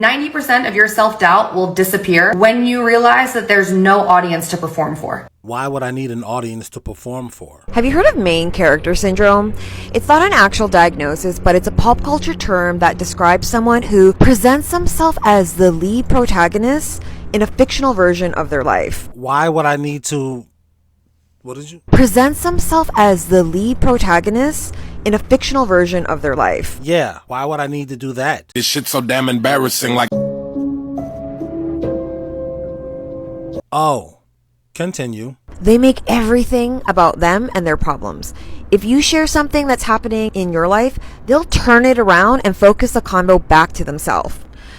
90% of your self-doubt will disappear when you realize that there's no audience to perform for. Why would I need an audience to perform for? Have you heard of main character syndrome? It's not an actual diagnosis, but it's a pop culture term that describes someone who presents themselves as the lead protagonist in a fictional version of their life. Why would I need to... What did you... Presents themselves as the lead protagonist in a fictional version of their life. Yeah, why would I need to do that? This shit's so damn embarrassing, like... Oh, continue. They make everything about them and their problems. If you share something that's happening in your life, they'll turn it around and focus the convo back to themselves.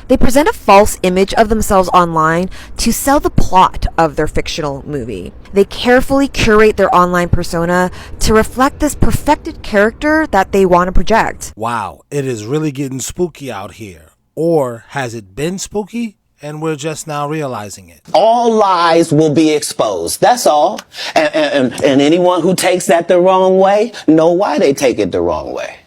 They present a false image of themselves online to sell the plot of their fictional movie. They carefully curate their online persona to reflect this perfected character that they want to project. Wow, it is really getting spooky out here. Or has it been spooky and we're just now realizing it? All lies will be exposed. That's all. And anyone who takes that the wrong way, know why they take it the wrong way.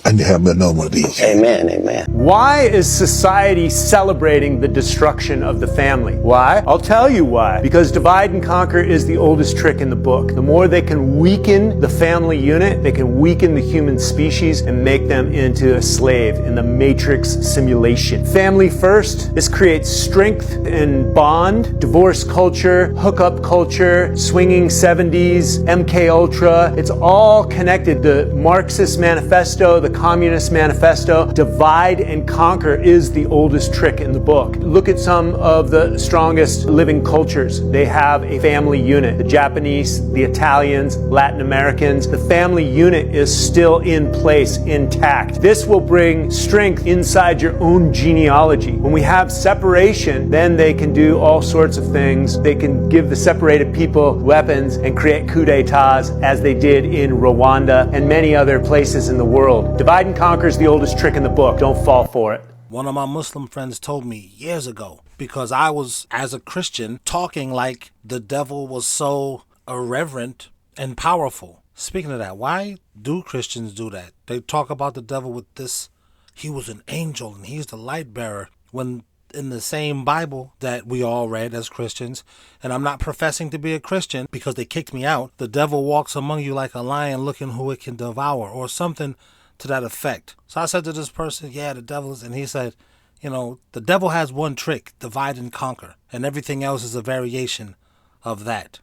And you have no one of these. Amen, amen. Why is society celebrating the destruction of the family? Why? I'll tell you why. Because divide and conquer is the oldest trick in the book. The more they can weaken the family unit, they can weaken the human species and make them into a slave in the matrix simulation. Family first. This creates strength and bond. Divorce culture, hookup culture, swinging 70s, MK Ultra. It's all connected. The Marxist manifesto, the Communist Manifesto, divide and conquer is the oldest trick in the book. Look at some of the strongest living cultures. They have a family unit. The Japanese, the Italians, Latin Americans, the family unit is still in place, intact. This will bring strength inside your own genealogy. When we have separation, then they can do all sorts of things. They can give the separated people weapons and create coups d'etats as they did in Rwanda and many other places in the world. Divide and conquer is the oldest trick in the book. Don't fall for it. One of my Muslim friends told me years ago, because I was, as a Christian, talking like the devil was so irreverent and powerful. Speaking of that, why do Christians do that? They talk about the devil with this, he was an angel and he's the light bearer, when in the same Bible that we all read as Christians, and I'm not professing to be a Christian because they kicked me out, the devil walks among you like a lion looking who it can devour, or something to that effect. So I said to this person, yeah, the devil is, and he said, you know, the devil has one trick, divide and conquer, and everything else is a variation of that.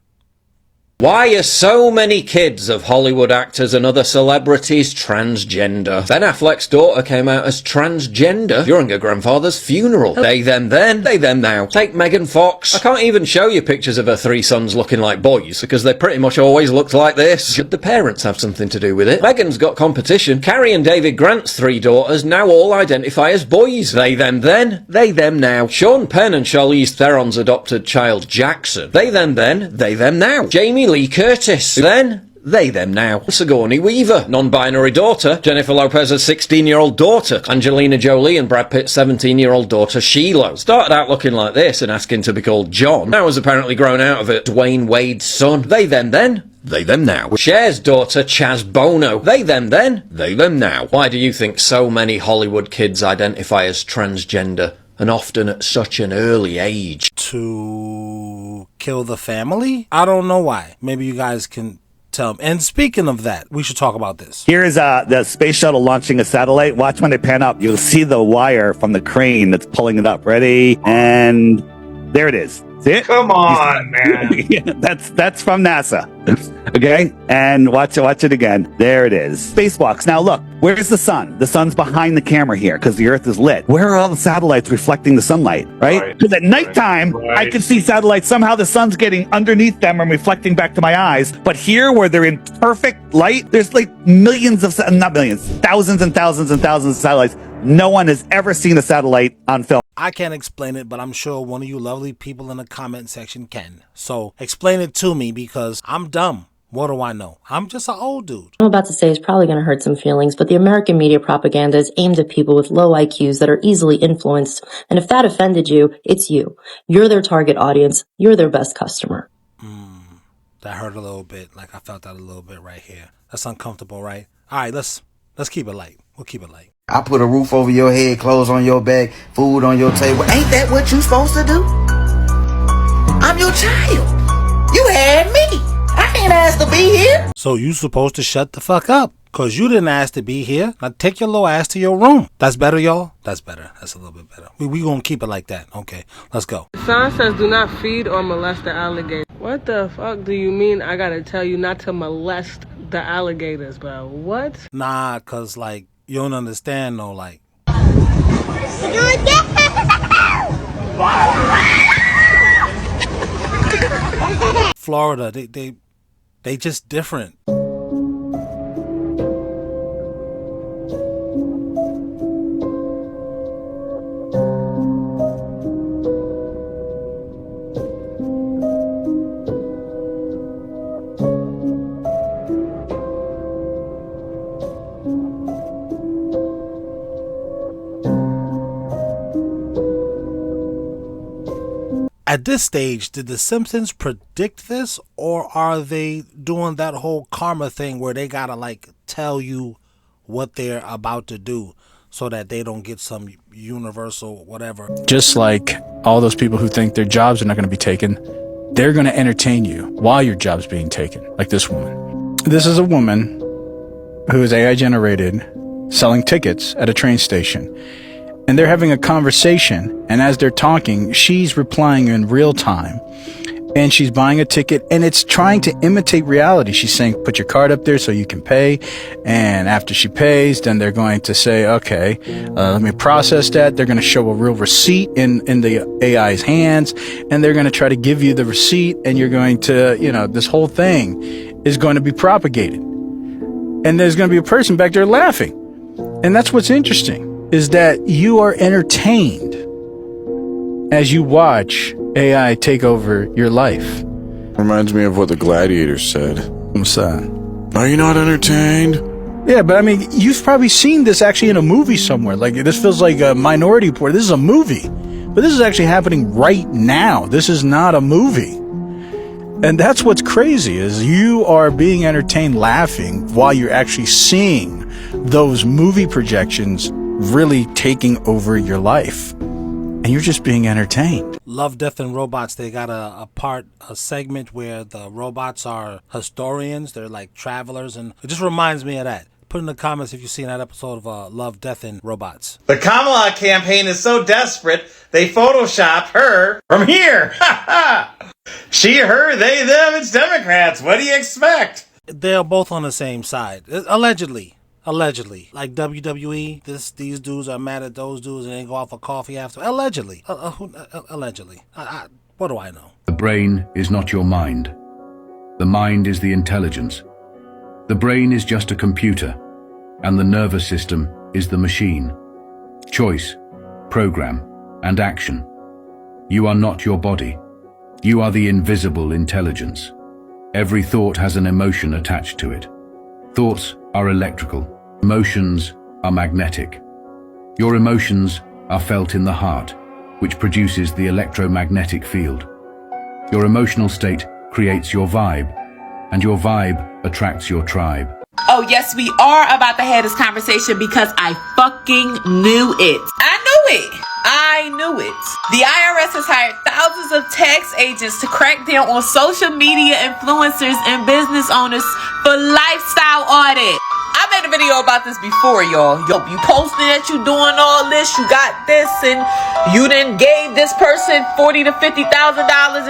Why are so many kids of Hollywood actors and other celebrities transgender? Ben Affleck's daughter came out as transgender during her grandfather's funeral. They them then, they them now. Take Megan Fox. I can't even show you pictures of her three sons looking like boys, because they pretty much always looked like this. Should the parents have something to do with it? Megan's got competition. Carrie and David Grant's three daughters now all identify as boys. They them then, they them now. Sean Penn and Charlize Theron's adopted child Jackson. They them then, they them now. Jamie Lee Curtis. Then, they them now. Sigourney Weaver, non-binary daughter. Jennifer Lopez's 16-year-old daughter. Angelina Jolie and Brad Pitt's 17-year-old daughter Sheila. Started out looking like this and asking to be called John. Now has apparently grown out of it. Dwayne Wade's son. They them then, they them now. Cher's daughter Chaz Bono. They them then, they them now. Why do you think so many Hollywood kids identify as transgender? And often at such an early age. To kill the family? I don't know why. Maybe you guys can tell me. And speaking of that, we should talk about this. Here is the space shuttle launching a satellite. Watch when they pan up. You'll see the wire from the crane that's pulling it up. Ready? And there it is. See it? Come on, man. Yeah, that's from NASA. Okay? And watch it again. There it is. Spacewalks. Now look, where's the sun? The sun's behind the camera here because the Earth is lit. Where are all the satellites reflecting the sunlight, right? Because at nighttime, I can see satellites. Somehow the sun's getting underneath them and reflecting back to my eyes. But here, where they're in perfect light, there's like millions of, not millions, thousands and thousands and thousands of satellites. No one has ever seen a satellite on film. I can't explain it, but I'm sure one of you lovely people in the comment section can. So explain it to me, because I'm dumb. What do I know? I'm just an old dude. I'm about to say is probably going to hurt some feelings, but the American media propaganda is aimed at people with low IQs that are easily influenced. And if that offended you, it's you. You're their target audience. You're their best customer. That hurt a little bit. Like I felt that a little bit right here. That's uncomfortable, right? All right, let's Let's keep it light. We'll keep it light. I put a roof over your head, clothes on your back, food on your table. Ain't that what you supposed to do? I'm your child. You had me. I ain't asked to be here. So you supposed to shut the fuck up. Cause you didn't ask to be here. Now take your little ass to your room. That's better, y'all? That's better. That's a little bit better. We gonna keep it like that. Okay, let's go. The sign says do not feed or molest the alligator. What the fuck do you mean I gotta tell you not to molest the alligators, bro? What? Nah, cause like, you don't understand though, like. Florida, they just different. At this stage, did The Simpsons predict this, or are they doing that whole karma thing where they gotta like tell you what they're about to do so that they don't get some universal whatever? Just like all those people who think their jobs are not going to be taken, they're going to entertain you while your job's being taken, like this woman. This is a woman who is AI generated selling tickets at a train station. And they're having a conversation, and as they're talking, she's replying in real time, and she's buying a ticket, and it's trying to imitate reality. She's saying, put your card up there so you can pay, and after she pays, then they're going to say, okay, let me process that. They're going to show a real receipt in the AI's hands, and they're going to try to give you the receipt, and you're going to, this whole thing is going to be propagated. And there's going to be a person back there laughing. And that's what's interesting, is that you are entertained as you watch AI take over your life. Reminds me of what the Gladiators said. What's that? Are you not entertained? Yeah, but I mean, you've probably seen this actually in a movie somewhere. Like, this feels like a Minority Report. This is a movie. But this is actually happening right now. This is not a movie. And that's what's crazy, is you are being entertained laughing while you're actually seeing those movie projections really taking over your life, and you're just being entertained. Love, Death, and Robots, they got a segment where the robots are historians. They're like travelers, and it just reminds me of that. Put in the comments if you've seen that episode of Love, Death, and Robots. The Kamala campaign is so desperate, they Photoshop her from here. She, her, they, them, it's Democrats. What do you expect? They're both on the same side, allegedly. Allegedly. Like WWE, these dudes are mad at those dudes and they go out for coffee after. Allegedly. Allegedly. What do I know? The brain is not your mind. The mind is the intelligence. The brain is just a computer, and the nervous system is the machine. Choice, program, and action. You are not your body. You are the invisible intelligence. Every thought has an emotion attached to it. Thoughts are electrical. Emotions are magnetic. Your emotions are felt in the heart, which produces the electromagnetic field. Your emotional state creates your vibe, and your vibe attracts your tribe. Oh, yes, we are about to have this conversation because I fucking knew it. I knew it. The IRS has hired thousands of tax agents to crack down on social media influencers and business owners for lifestyle audit. I made a video about this before, y'all. You posting that you doing all this, you got this, and you done gave this person $40,000 to $50,000,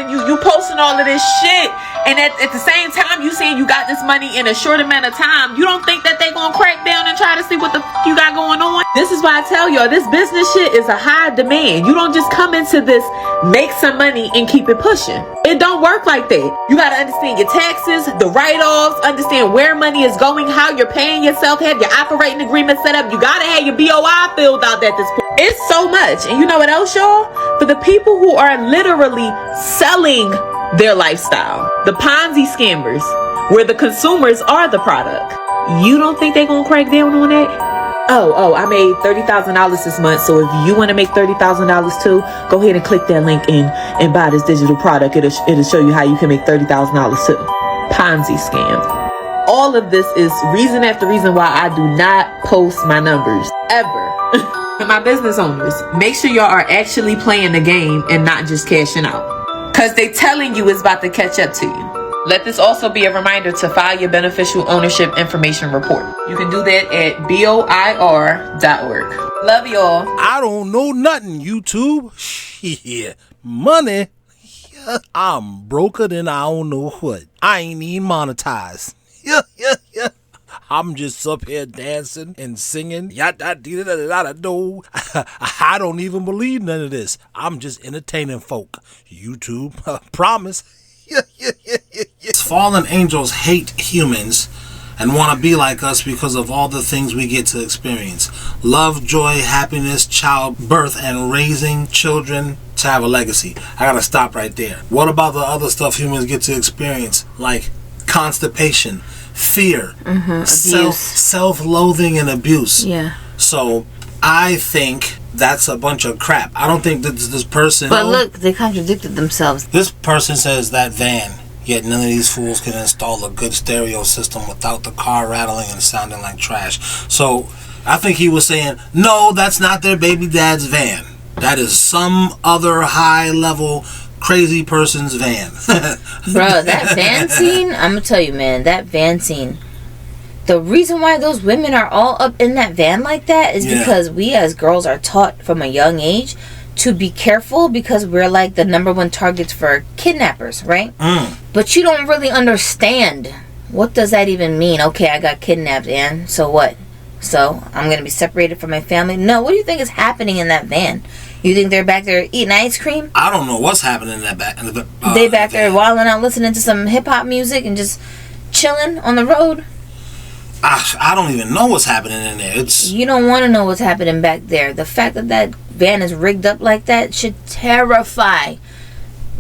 and you posting all of this shit. And at the same time, you saying you got this money in a short amount of time. You don't think that they gonna crack down and try to see what the you got going on? This is why I tell y'all, this business shit is a high demand. You don't just come into this, make some money, and keep it pushing. It don't work like that. You gotta understand your taxes, the write-offs, understand where money is going, how you're paying yourself, have your operating agreement set up. You gotta have your BOI filled out at this point. It's so much. And you know what else, y'all? For the people who are literally selling their lifestyle, the Ponzi scammers, where the consumers are the product, you don't think they gonna crack down on that? Oh, I made $30,000 this month, so if you want to make $30,000 too, go ahead and click that link and buy this digital product. It'll show you how you can make $30,000 too. Ponzi scam. all of this is reason after reason why I do not post my numbers ever. My business owners, make sure y'all are actually playing the game and not just cashing out, because they telling you it's about to catch up to you. Let this also be a reminder to file your beneficial ownership information report. You can do that at BOIR.org. Love y'all. I don't know nothing, YouTube. Shit. Money. I'm broker than I don't know what. I ain't even monetized. I'm just up here dancing and singing. I don't even believe none of this. I'm just entertaining folk. YouTube, promise. Fallen angels hate humans and want to be like us because of all the things we get to experience. Love, joy, happiness, childbirth, and raising children to have a legacy. I gotta stop right there. What about the other stuff humans get to experience? Like constipation, fear, self-loathing, and abuse. Yeah. So I think that's a bunch of crap. I don't think that this person... But look, they contradicted themselves. This person says that van, yet none of these fools can install a good stereo system without the car rattling and sounding like trash. So I think he was saying, no, that's not their baby dad's van. That is some other high-level crazy person's van. Bro, that van scene, I'm gonna tell you, man, that van scene, the reason why those women are all up in that van like that is because we as girls are taught from a young age to be careful, because we're like the #1 targets for kidnappers, right? But you don't really understand, what does that even mean? Okay, I got kidnapped, and so what? So I'm gonna be separated from my family? No, what do you think is happening in that van? You think they're back there eating ice cream? I don't know what's happening in that back. They back there wilding out, listening to some hip hop music and just chilling on the road. I don't even know what's happening in there. You don't want to know what's happening back there. The fact that that van is rigged up like that should terrify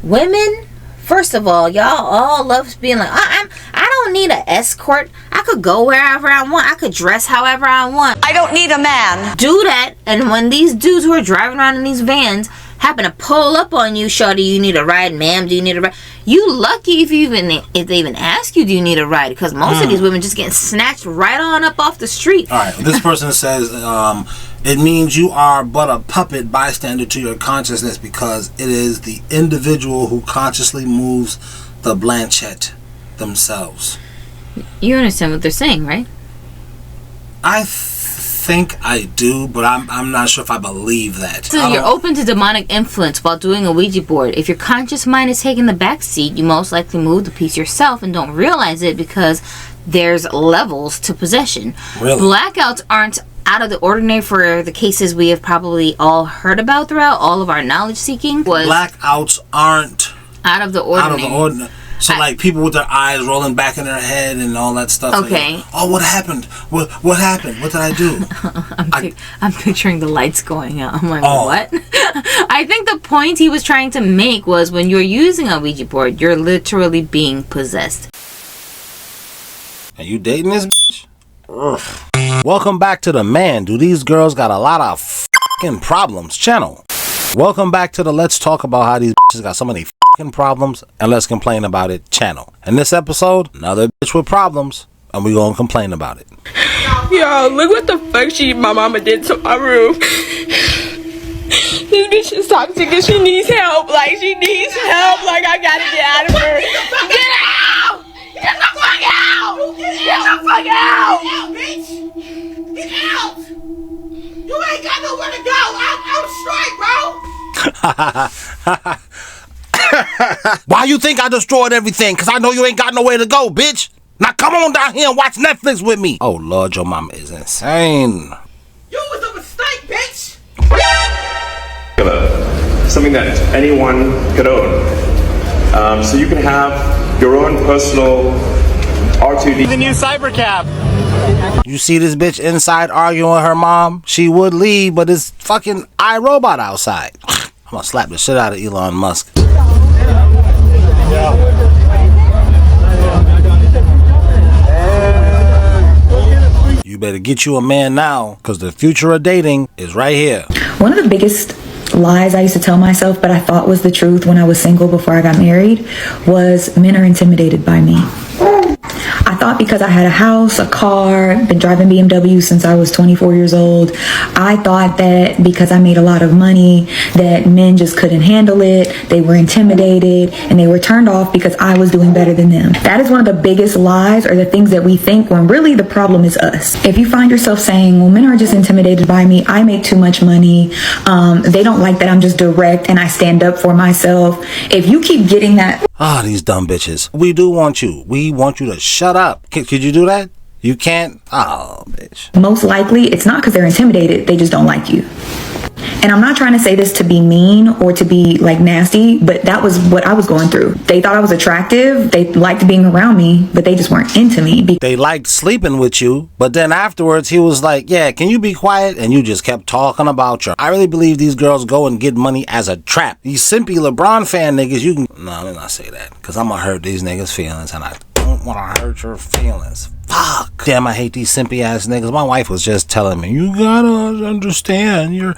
women. First of all, y'all all love being like, I don't need an escort. I could go wherever I want. I could dress however I want. I don't need a man. Do that, and when these dudes who are driving around in these vans happen to pull up on you, shorty, you need a ride, ma'am, do you need a ride? You lucky if they even ask you, do you need a ride? Because most of these women just getting snatched right on up off the street. All right, this person says, it means you are but a puppet bystander to your consciousness, because it is the individual who consciously moves the Blanchette themselves. You understand what they're saying, right? I think I do, but I'm not sure if I believe that. So you're open to demonic influence while doing a Ouija board. If your conscious mind is taking the back seat, you most likely move the piece yourself and don't realize it, because there's levels to possession. Really? Blackouts aren't out of the ordinary for the cases we have probably all heard about throughout all of our knowledge seeking. Blackouts aren't out of the ordinary. So like people with their eyes rolling back in their head and all that stuff. Okay. Like, oh, what happened? What happened? What did I do? I'm picturing the lights going out. I'm like, what? I think the point he was trying to make was, when you're using a Ouija board, you're literally being possessed. Are you dating this bitch? Ugh. Welcome back to the Man, Do These Girls Got a Lot of Fucking Problems channel. Welcome back to the Let's Talk About How These bitches got so many fucking problems and let's complain about it channel. In this episode, another bitch with problems, and we gonna complain about it. Yo, look what the fuck my mama did to my room. This bitch is toxic and she needs help. Like, she needs help. Like, I gotta get out of her. Get out! Get the fuck out! Get the fuck out! Get out, bitch! Get out! You ain't got nowhere to go. I'm straight, bro. Why you think I destroyed everything? Cause I know you ain't got nowhere to go, bitch. Now come on down here and watch Netflix with me. Oh Lord, your mama is insane. You was a mistake, bitch. Something that anyone could own. So you can have your own personal R2D. The new Cybercab. You see this bitch inside arguing with her mom? She would leave, but it's fucking iRobot outside. I'm gonna slap the shit out of Elon Musk. You better get you a man now, because the future of dating is right here. One of the biggest lies I used to tell myself, but I thought was the truth when I was single before I got married, was men are intimidated by me. I thought because I had a house, a car, been driving BMW since I was 24 years old, I thought that because I made a lot of money that men just couldn't handle it, they were intimidated, and they were turned off because I was doing better than them. That is one of the biggest lies, or the things that we think, when really the problem is us. If you find yourself saying, well, men are just intimidated by me, I make too much money, they don't like that I'm just direct and I stand up for myself. If you keep getting that, these dumb bitches. We do want you. We want you to shut up. Could you do that? You can't? Oh, bitch. most likely it's not because they're intimidated, they just don't like you. And I'm not trying to say this to be mean or to be like nasty, but that was what I was going through. They thought I was attractive, they liked being around me, but they just weren't into me. They liked sleeping with you, but then afterwards he was like, yeah, can you be quiet? And you just kept talking about you. I really believe these girls go and get money as a trap. These simpy LeBron fan niggas, you can... No, let me not say that, because I'm gonna hurt these niggas' feelings, and I don't want to hurt your feelings. Fuck. Damn, I hate these simpy ass niggas. My wife was just telling me, you gotta understand your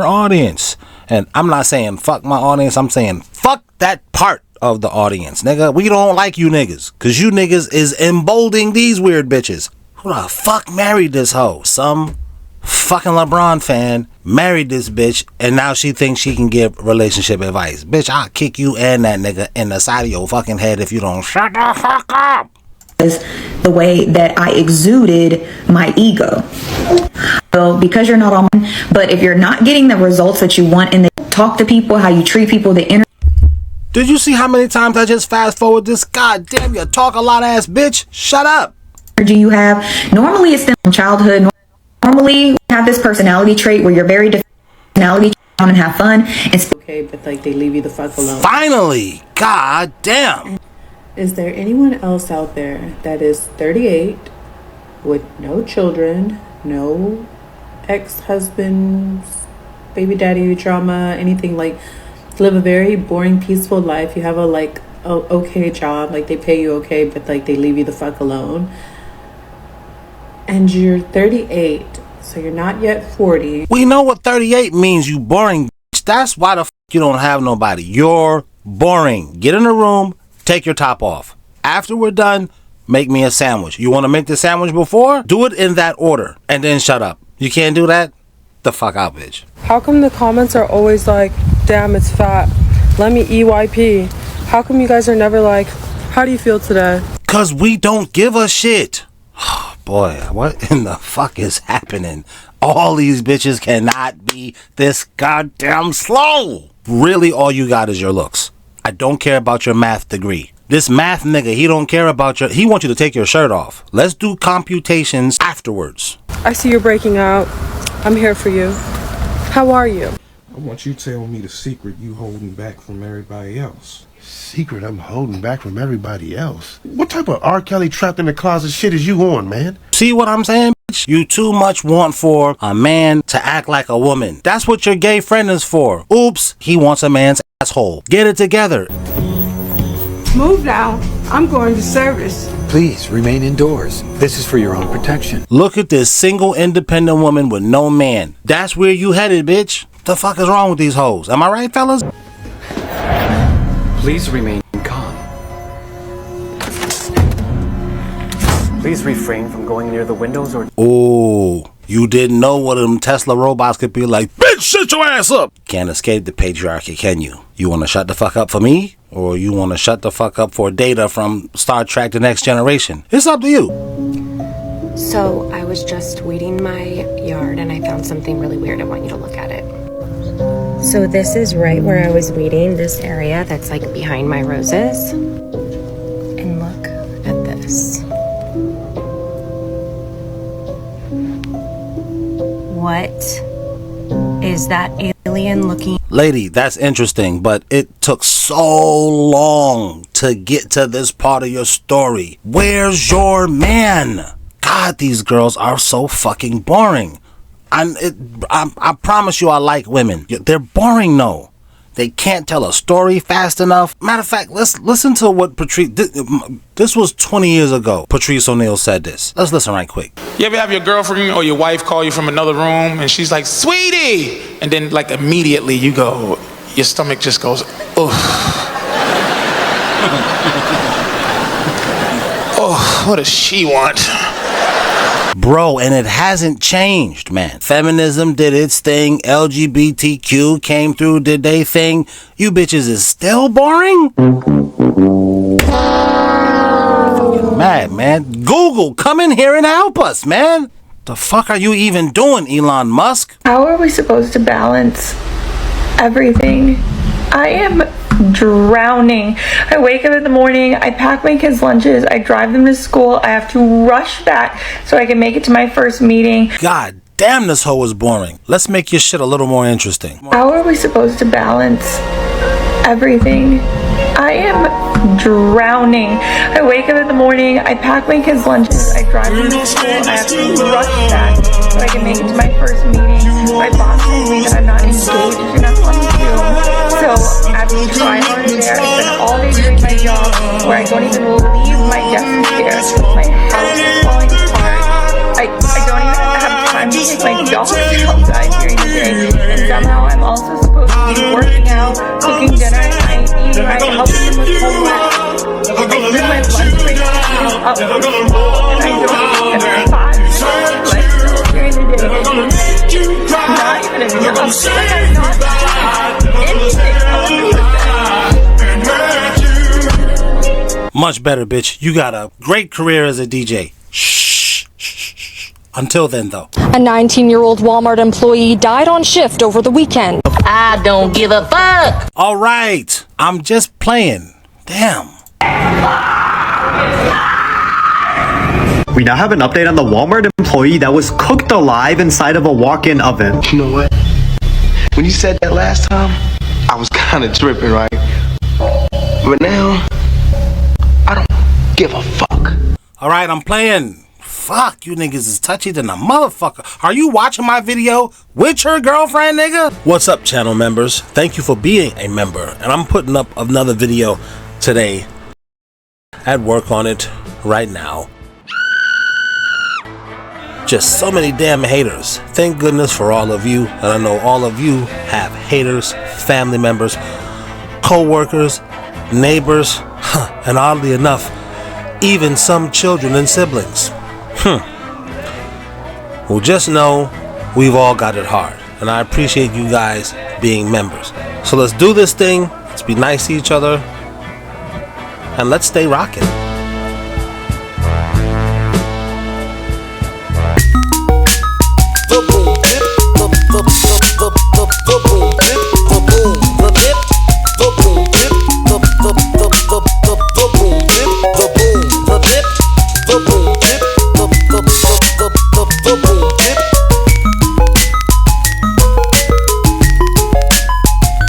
audience. And I'm not saying fuck my audience. I'm saying fuck that part of the audience, nigga. We don't like you niggas, because you niggas is emboldening these weird bitches. Who the fuck married this hoe? Some fucking LeBron fan married this bitch, and now she thinks she can give relationship advice. Bitch, I'll kick you and that nigga in the side of your fucking head if you don't shut the fuck up. The way that I exuded my ego. So because you're not on, but if you're not getting the results that you want in the talk to people, how you treat people, Did you see how many times I just fast forward this? God damn, you talk a lot ass bitch. Shut up. Energy you have. Normally it's from childhood. Normally you have this personality trait where you're very different personality and have fun. It's okay, but like they leave you the fuck alone. Finally, god damn. Is there anyone else out there that is 38 with no children, no ex-husbands, baby daddy drama, anything, like live a very boring, peaceful life? You have a okay job, like they pay you okay, but like they leave you the fuck alone. And you're 38, so you're not yet 40. We know what 38 means, you boring bitch. That's why the fuck you don't have nobody. You're boring. Get in the room. Take your top off. After we're done, make me a sandwich. You want to make the sandwich before? Do it in that order, and then shut up. You can't do that? The fuck out, bitch. How come the comments are always like, damn, it's fat, let me EYP? How come you guys are never like, how do you feel today? Cause we don't give a shit. Boy, what in the fuck is happening? All these bitches cannot be this goddamn slow. Really, all you got is your looks. I don't care about your math degree. This math nigga, he don't care about he wants you to take your shirt off. Let's do computations afterwards. I see you're breaking out. I'm here for you. How are you? I want you to tell me the secret you holding back from everybody else. Secret I'm holding back from everybody else? What type of R. Kelly trapped in the closet shit is you on, man? See what I'm saying, bitch? You too much want for a man to act like a woman. That's what your gay friend is for. Oops, he wants a man's asshole. Get it together. Move now. I'm going to service. Please remain indoors. This is for your own protection. Look at this single independent woman with no man. That's where you headed, bitch. The fuck is wrong with these hoes? Am I right, fellas? Please remain calm. Please refrain from going near the windows or... Oh, you didn't know what them Tesla robots could be like. Bitch, shut your ass up! Can't escape the patriarchy, can you? You want to shut the fuck up for me? Or you want to shut the fuck up for Data from Star Trek The Next Generation? It's up to you. So, I was just weeding my yard and I found something really weird. I want you to look at it. So this is right where I was weeding, this area that's like behind my roses. And look at this. What is that alien looking? Lady, that's interesting, but it took so long to get to this part of your story. Where's your man? God, these girls are so fucking boring. I promise you I like women. They're boring, though. They can't tell a story fast enough. Matter of fact, let's listen to what Patrice... This was 20 years ago. Patrice O'Neal said this. Let's listen right quick. You ever have your girlfriend or your wife call you from another room and she's like, sweetie! And then like immediately you go, your stomach just goes, ugh. Oh. what does she want? Bro, and it hasn't changed, man. Feminism did its thing. LGBTQ came through, did they thing. You bitches is still boring? Fucking mad, man. Google, come in here and help us, man. The fuck are you even doing, Elon Musk? How are we supposed to balance everything? I am drowning. I wake up in the morning, I pack my kids' lunches, I drive them to school, I have to rush back so I can make it to my first meeting. God damn, this hoe is boring. Let's make your shit a little more interesting. How are we supposed to balance everything? I am drowning. I wake up in the morning, I pack my kids' lunches, I drive them to school, I have to rush back so I can make it to my first meeting. My boss told me that I'm not engaged enough on Zoom. So after trying hard there, I spent all day doing my job where I don't even leave my desk chair. My house is falling apart. I don't even have time to take my dogs outside during the day. And somehow I'm also supposed to be working out, cooking dinner at night, eating right, helping them with homework. I spend my lunch break cleaning up for school, and I don't even have 5 minutes to myself during the day. Not even enough. Like I'm not doing anything 100%. Much better, bitch. You got a great career as a DJ. Shh. Until then, though. A 19-year-old Walmart employee died on shift over the weekend. I don't give a fuck. All right. I'm just playing. Damn. We now have an update on the Walmart employee that was cooked alive inside of a walk-in oven. You know what? When you said that last time, I was kind of tripping, right? But now, I don't give a fuck. All right, I'm playing. Fuck, you niggas is touchy than a motherfucker. Are you watching my video with your girlfriend, nigga? What's up, channel members? Thank you for being a member. And I'm putting up another video today. At work on it right now. Just so many damn haters. Thank goodness for all of you. And I know all of you have haters, family members, co-workers, neighbors, and oddly enough, even some children and siblings. Well, just know we've all got it hard, and I appreciate you guys being members. So let's do this thing. Let's be nice to each other, and let's stay rocking.